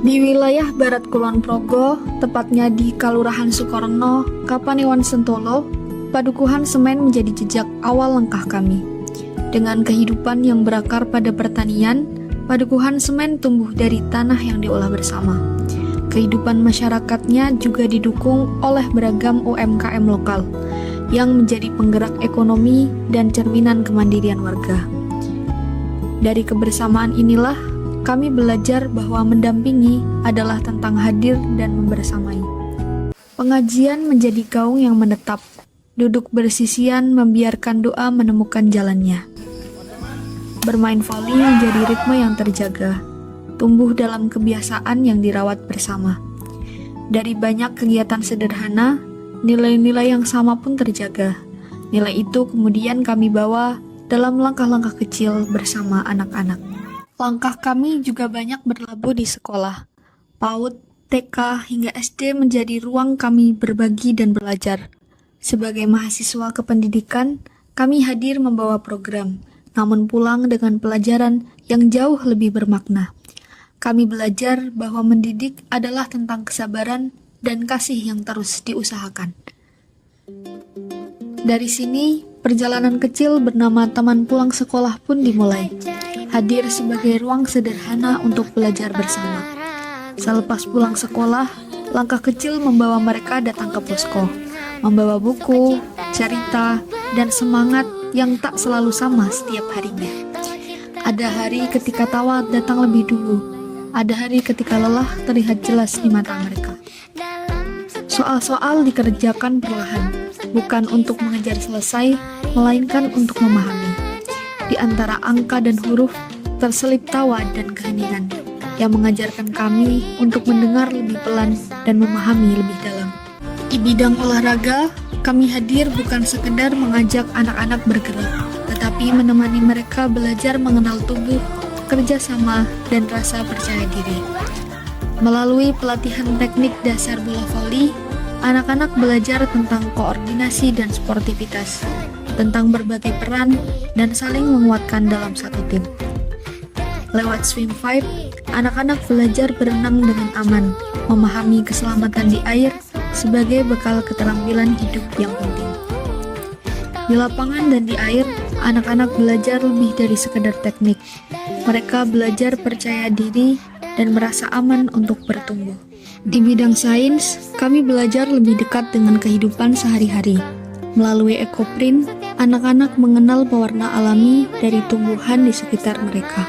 Di wilayah Barat Kulon Progo, tepatnya di Kalurahan Sukorno, Kapanewon Sentolo, padukuhan semen menjadi jejak awal langkah kami. Dengan kehidupan yang berakar pada pertanian, padukuhan semen tumbuh dari tanah yang diolah bersama. Kehidupan masyarakatnya juga didukung oleh beragam UMKM lokal, yang menjadi penggerak ekonomi dan cerminan kemandirian warga. Dari kebersamaan inilah, kami belajar bahwa mendampingi adalah tentang hadir dan membersamai. Pengajian menjadi gaung yang menetap, duduk bersisian membiarkan doa menemukan jalannya. Bermain voli menjadi ritme yang terjaga, tumbuh dalam kebiasaan yang dirawat bersama. Dari banyak kegiatan sederhana, nilai-nilai yang sama pun terjaga. Nilai itu kemudian kami bawa dalam langkah-langkah kecil bersama anak-anak. Langkah kami juga banyak berlabuh di sekolah. PAUD, TK, hingga SD menjadi ruang kami berbagi dan belajar. Sebagai mahasiswa kependidikan, kami hadir membawa program, namun pulang dengan pelajaran yang jauh lebih bermakna. Kami belajar bahwa mendidik adalah tentang kesabaran dan kasih yang terus diusahakan. Dari sini, perjalanan kecil bernama Taman Pulang Sekolah pun dimulai. Hadir sebagai ruang sederhana untuk belajar bersama. Selepas pulang sekolah, langkah kecil membawa mereka datang ke posko, membawa buku, cerita, dan semangat yang tak selalu sama setiap harinya. Ada hari ketika tawa datang lebih dulu, ada hari ketika lelah terlihat jelas di mata mereka. Soal-soal dikerjakan perlahan, bukan untuk mengejar selesai, melainkan untuk memahami. Di antara angka dan huruf, terselip tawa dan keheningan, yang mengajarkan kami untuk mendengar lebih pelan dan memahami lebih dalam. Di bidang olahraga, kami hadir bukan sekedar mengajak anak-anak bergerak, tetapi menemani mereka belajar mengenal tubuh, kerjasama, dan rasa percaya diri. Melalui pelatihan teknik dasar bola voli, anak-anak belajar tentang koordinasi dan sportivitas, tentang berbagai peran, dan saling menguatkan dalam satu tim. Lewat Swim 5, anak-anak belajar berenang dengan aman, memahami keselamatan di air sebagai bekal keterampilan hidup yang penting. Di lapangan dan di air, anak-anak belajar lebih dari sekedar teknik. Mereka belajar percaya diri dan merasa aman untuk bertumbuh. Di bidang sains, kami belajar lebih dekat dengan kehidupan sehari-hari. Melalui ekoprint, anak-anak mengenal pewarna alami dari tumbuhan di sekitar mereka.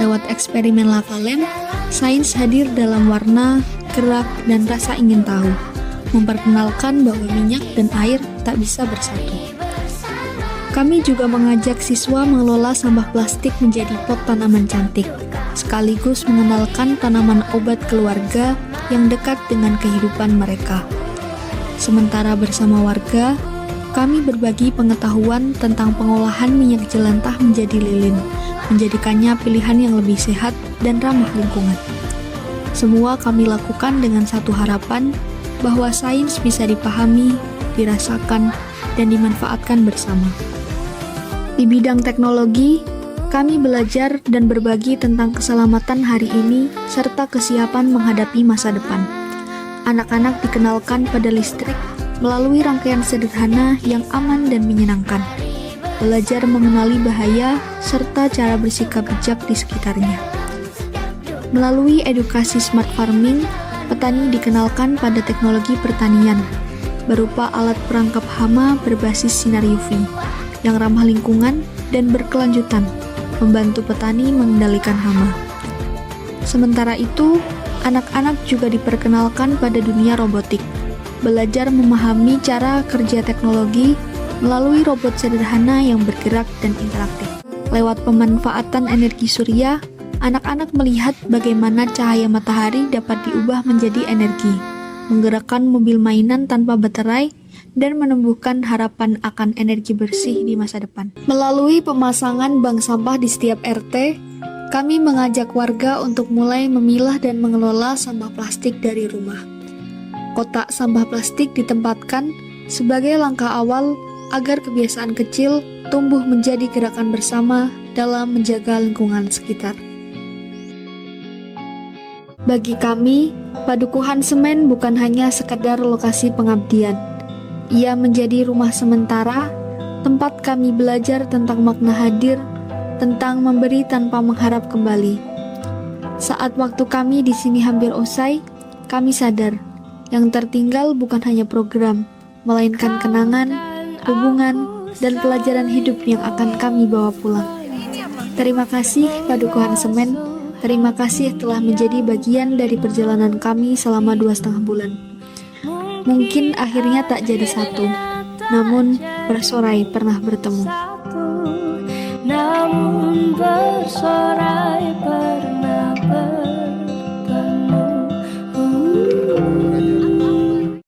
Lewat eksperimen lava lamp, sains hadir dalam warna, gerak, dan rasa ingin tahu, memperkenalkan bahwa minyak dan air tak bisa bersatu. Kami juga mengajak siswa mengelola sampah plastik menjadi pot tanaman cantik, sekaligus mengenalkan tanaman obat keluarga yang dekat dengan kehidupan mereka. Sementara bersama warga, kami berbagi pengetahuan tentang pengolahan minyak jelantah menjadi lilin, menjadikannya pilihan yang lebih sehat dan ramah lingkungan. Semua kami lakukan dengan satu harapan bahwa sains bisa dipahami, dirasakan, dan dimanfaatkan bersama. Di bidang teknologi, kami belajar dan berbagi tentang keselamatan hari ini serta kesiapan menghadapi masa depan. Anak-anak dikenalkan pada listrik melalui rangkaian sederhana yang aman dan menyenangkan. Belajar mengenali bahaya serta cara bersikap bijak di sekitarnya. Melalui edukasi smart farming, petani dikenalkan pada teknologi pertanian, berupa alat perangkap hama berbasis sinar UV, yang ramah lingkungan dan berkelanjutan, membantu petani mengendalikan hama. Sementara itu, anak-anak juga diperkenalkan pada dunia robotik, belajar memahami cara kerja teknologi melalui robot sederhana yang bergerak dan interaktif. Lewat pemanfaatan energi surya, anak-anak melihat bagaimana cahaya matahari dapat diubah menjadi energi, menggerakkan mobil mainan tanpa baterai, dan menumbuhkan harapan akan energi bersih di masa depan. Melalui pemasangan bank sampah di setiap RT, kami mengajak warga untuk mulai memilah dan mengelola sampah plastik dari rumah. Kotak sampah plastik ditempatkan sebagai langkah awal agar kebiasaan kecil tumbuh menjadi gerakan bersama dalam menjaga lingkungan sekitar. Bagi kami, Padukuhan Semen bukan hanya sekedar lokasi pengabdian. Ia menjadi rumah sementara, tempat kami belajar tentang makna hadir, tentang memberi tanpa mengharap kembali. Saat waktu kami di sini hampir usai, kami sadar yang tertinggal bukan hanya program, melainkan kenangan, hubungan, dan pelajaran hidup yang akan kami bawa pulang. Terima kasih Padukuhan Semen, terima kasih telah menjadi bagian dari perjalanan kami selama 2,5 bulan. Mungkin akhirnya tak jadi satu, namun bersorai pernah bertemu. Namun bersorai